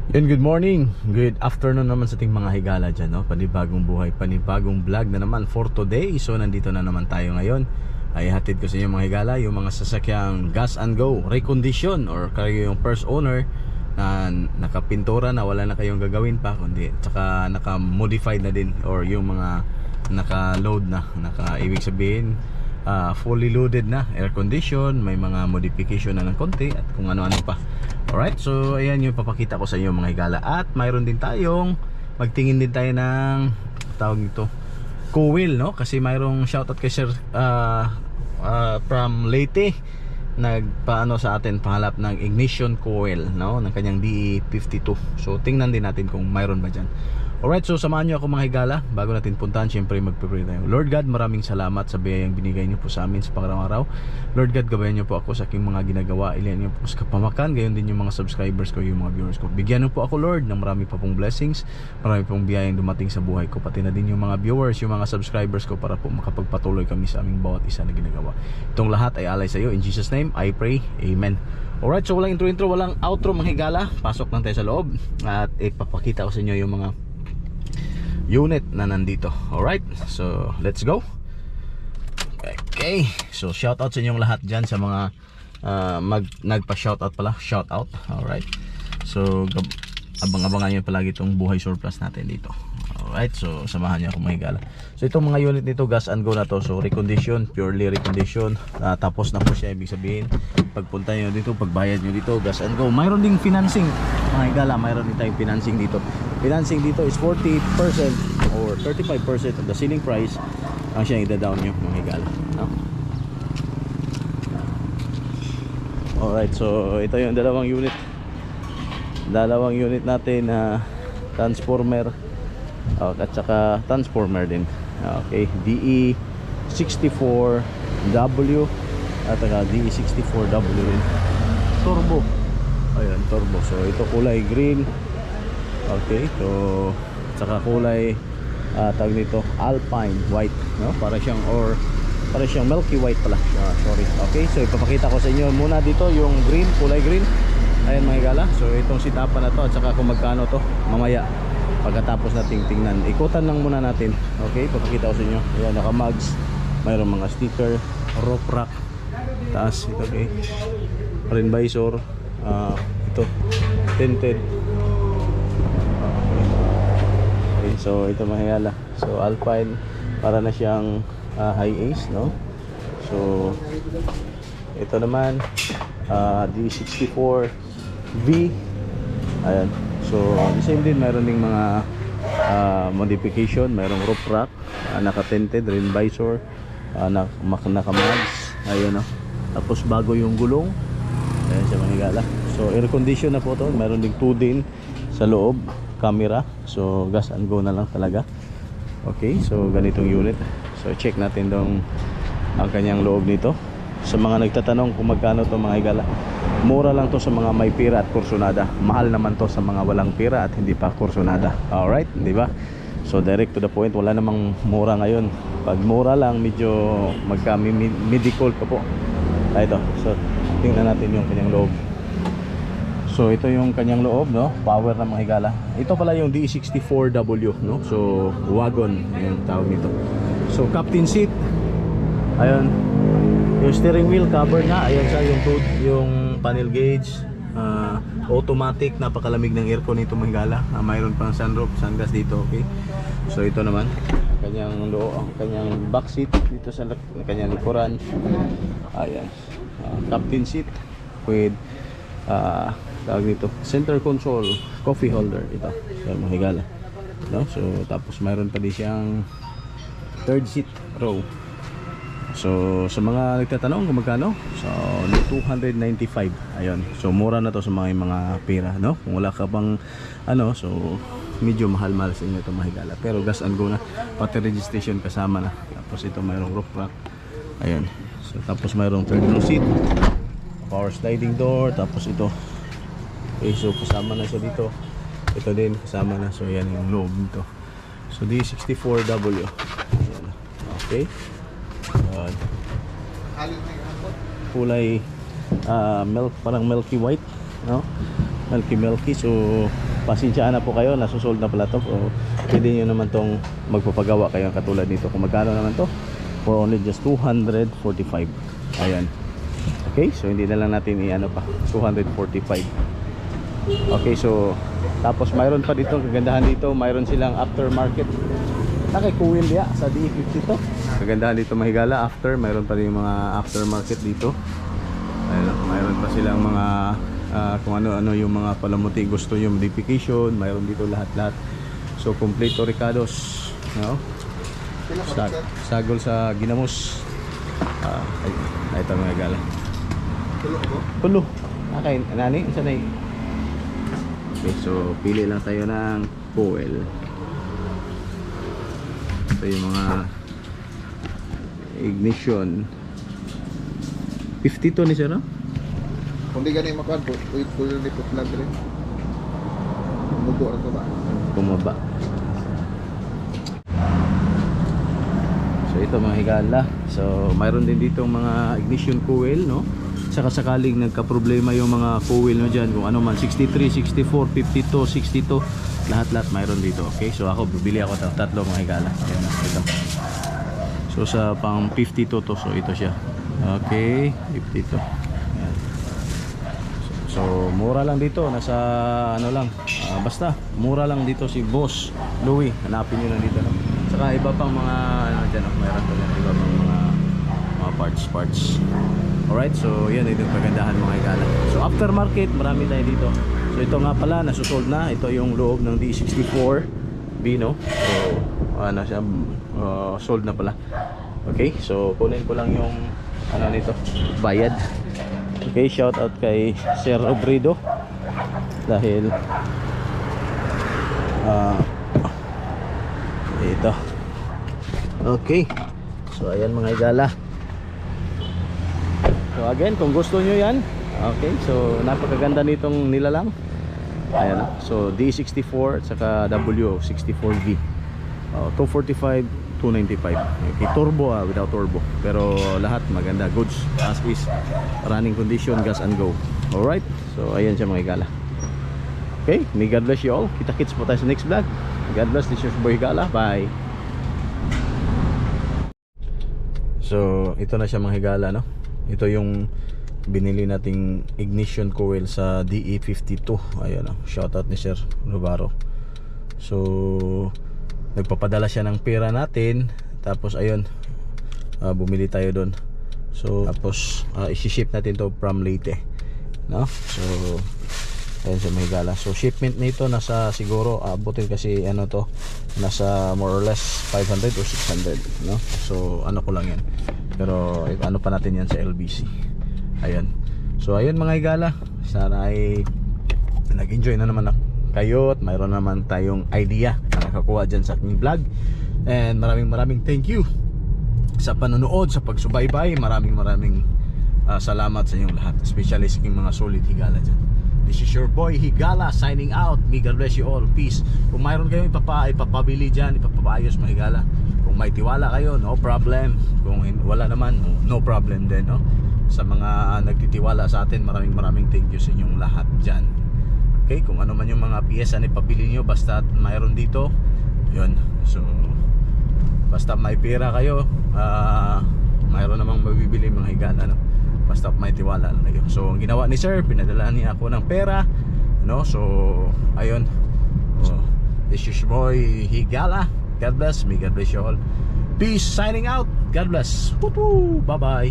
And good morning, good afternoon naman sa ating mga higala dyan, no? Panibagong buhay, panibagong vlog na naman for today. So nandito na naman tayo ngayon. Ay hatid ko sa inyo mga higala yung mga sasakyang gas and go recondition, or kayo yung first owner na nakapintura na, wala na kayong gagawin pa kundi tsaka naka-modified na din, or yung mga naka-load na, ibig sabihin fully loaded na, air condition, may mga modification na ng konti at kung ano-ano pa. Alright, so ayan yung papakita ko sa inyo mga higala. At mayroon din tayong magtingin din tayo ng tawag nito, coil, no? Kasi mayroong shoutout kay Sir from Leyte, nagpaano sa atin, pahalap ng ignition coil, no? Ng kanyang DE52. So tingnan din natin kung mayroon ba dyan. Alright, so samahan nyo ako mga higala. Bago natin puntahan, syempre magpipray tayo. Lord God, maraming salamat sa biyayang binigay nyo po sa amin sa pang-araw-araw. Lord God, gabayan nyo po ako sa aking mga ginagawa. Ilihan nyo po sa kapamakan. Gayon din yung mga subscribers ko, yung mga viewers ko. Bigyan nyo po ako, Lord, ng marami pa pong blessings, marami pong biyayang dumating sa buhay ko. Pati na din yung mga viewers, yung mga subscribers ko, para po makapagpatuloy kami sa aming bawat isa na ginagawa. Itong lahat ay alay sa iyo. In Jesus' name, I pray. Amen. Alright, so walang intro, walang outro mga higala. Pasok lang tayo sa loob at ipapakita ko sa inyo yung mga unit na nandito. Alright, so let's go. Okay, so shoutout sa inyong lahat dyan, sa mga nagpa-shoutout pala, shoutout. Alright, so abang-abangan nyo palagi itong buhay surplus natin dito. Alright, so samahan nyo ako mga higala. So itong mga unit nito, gas and go na to. So recondition, purely recondition. Tapos na po siya, ibig sabihin pagpunta nyo dito, pagbayad nyo dito, gas and go. Mayroon ding financing mga higala, mayroon din tayong financing dito. Financing dito is 40% or 35% of the selling price ang siyang ida-down nyo mga higala, no? Alright, so ito yung dalawang unit natin na transformer at saka transformer din. Okay, DE64W at saka DE64W rin, turbo. Ayan, turbo. So ito kulay green. Okay, so saka kulay tawag nito alpine white, no? Para siyang milky white pala. Sorry. Okay, so ipapakita ko sa inyo muna dito yung green, kulay green. Ayan mga higala. So itong sitapan na to at saka kung magkano to mamaya pagkatapos nating tingnan. Ikutan lang muna natin. Okay, ipapakita ko sa inyo. Ayan, naka mugs, mayroong mga sticker, rope rack, taas ito, okay, rin visor, ito tinted. So ito mga higala, so alpine, para na siyang high ace, no? So ito naman D64V. ayan, so the same din, mayroon ding mga modification, mayroong roof rack, naka-tinted, rin visor, naka-mags, ayun, no? Tapos bago yung gulong, ayan siya mga higala. So air condition na po to, mayroon ding 2 din sa loob, camera. So gas and go na lang talaga. Okay, so ganitong unit. So check natin dong ang kanyang loob nito. Sa mga nagtatanong kung magkano to mga higala, mura lang to sa mga may pira at kursunada. Mahal naman to sa mga walang pira at hindi pa kursunada. Alright, di ba? So direct to the point, wala namang mura ngayon. Pag mura lang, medyo magka-medical pa po. Ito, so tingnan natin yung kanyang loob. So ito yung kanyang loob, no? Power na mga higala. Ito pala yung DE64W, no? So wagon yung tawag nito. So captain seat, ayun. Yung steering wheel cover na, ayun siya, yung panel gauge, automatic, napakalamig ng aircon nito mga higala. Mayroon pang sunroof, sunglass dito, okay. So ito naman kanyang back seat dito sa kanyang likuran. Ayan, captain seat with tawag dito, center console, coffee holder. Ito so mga higala, no? So tapos mayroon pa din siyang third seat row. So sa mga nagtatanong kung magkano, so 295. ayun, so mura na to sa mga pera, no? Kung wala ka pang ano, so medyo mahal-mahal sa inyo ito mga higala. Pero gas and go na, pati registration kasama na. Tapos ito mayroong roof rack. Ayan, so tapos mayroong third row seat, power sliding door. Tapos ito, okay, so kasama na siya dito. Ito din kasama na. So yan yung loob nito. So D64W. Ayan. Okay, kulay milk, parang milky white, no? Milky. So Pasensyaan na po kayo, nasusold na pala to. O pwede nyo naman tong magpapagawa kayo katulad nito. Kung magkano naman to, for only just 245. Ayan. Okay, so hindi na lang natin i-ano pa, 245. Okay, so tapos mayroon pa dito, kagandahan dito, mayroon silang aftermarket. Kay Kuwil ya sa D50 to. Kagandahan dito mga higala, after mayroon pa rin yung mga aftermarket dito. Ayun, mayroon pa silang mga kung ano-ano yung mga palamuti gusto nyo, modification, mayroon dito lahat-lahat. So complete Ricardo's, no? Sagol sa ginamos. Ay, ito mga higala. Pulo. Okay, nani? Isa na. Okay, so pili lang tayo ng fuel. Ito yung mga ignition. 52 ni sir, no? Kung di ganun makuhan po, pwede ni putlag rin. Mugo lang ito ba? Bumaba. So ito mga higala. So mayroon din dito mga ignition coil, no? Saka sakaling nagka-problema yung mga coil nyo dyan, kung ano man, 63, 64, 52, 62, lahat-lahat mayroon dito. Okay, so ako bibili ako tatlo mga higala. Ayan na, ito. So sa pang 52 to, so ito siya. Okay, 52. Ayan. So mura lang dito, nasa ano lang, basta mura lang dito si Boss Louie. Hanapin nyo lang dito, no? Saka iba pang mga ano dyan, no? Mayroon pa dyan, iba pang mga parts. Alright, so yan ito yung kagandahan mga higala. So aftermarket, marami tayo dito. So ito nga pala, nasusold na. Ito yung loob ng D64B, no? So ano siya, sold na pala. Okay, so kunin ko lang yung ano nito, bayad. Okay, shout out kay Sir Obredo dahil ito. Okay, so ayan mga higala. So again, kung gusto nyo yan, okay, so napakaganda nitong nilalang. Ayan, so D64 at saka W64V, 245, 295. Okay, turbo, without turbo, pero lahat maganda, goods as is, running condition, gas and go. Alright, so ayan siya mga higala. Okay, may God bless you all. Kita-kits po tayo sa next vlog. God bless, this is your boy Higala. Bye. So ito na siya mga higala, no? Ito yung binili nating ignition coil sa DE52. Ayan, shoutout ni Sir Rubaro. So nagpapadala siya ng pera natin. Tapos ayun, bumili tayo doon. So tapos isi-ship natin to from Leyte, no? So ayun sa Mahigala. So shipment nito nasa siguro abutin kasi ano to, nasa more or less 500 or 600, no? So ano ko lang yan, pero ano pa natin yan sa LBC. Ayan, so ayun mga higala, sana ay nag-enjoy na naman kayo at mayroon naman tayong idea na nakakuha dyan sa aking vlog. And maraming thank you sa panonood, sa pagsubaybay. Maraming salamat sa inyong lahat, especially sa aking mga solid higala dyan. This is your boy Higala signing out. May God bless you all. Peace. Kung mayroon kayong ipapabili dyan, ipapapayos mga higala, kung may tiwala kayo, no problem. Kung wala naman, no problem din, no? Sa mga nagtitiwala sa atin, maraming thank you sa inyong lahat dyan. Okay, kung ano man yung mga piyesa na ipabili nyo, basta mayroon dito, yun. So basta may pera kayo, mayroon namang mabibili mga higala, no? Basta may tiwala lang kayo. So ang ginawa ni Sir, pinadala niya ako ng pera, no? So ayun, so, this is your boy Higala. God bless me, God bless you all. Peace, signing out. God bless. Woo-hoo. Bye bye.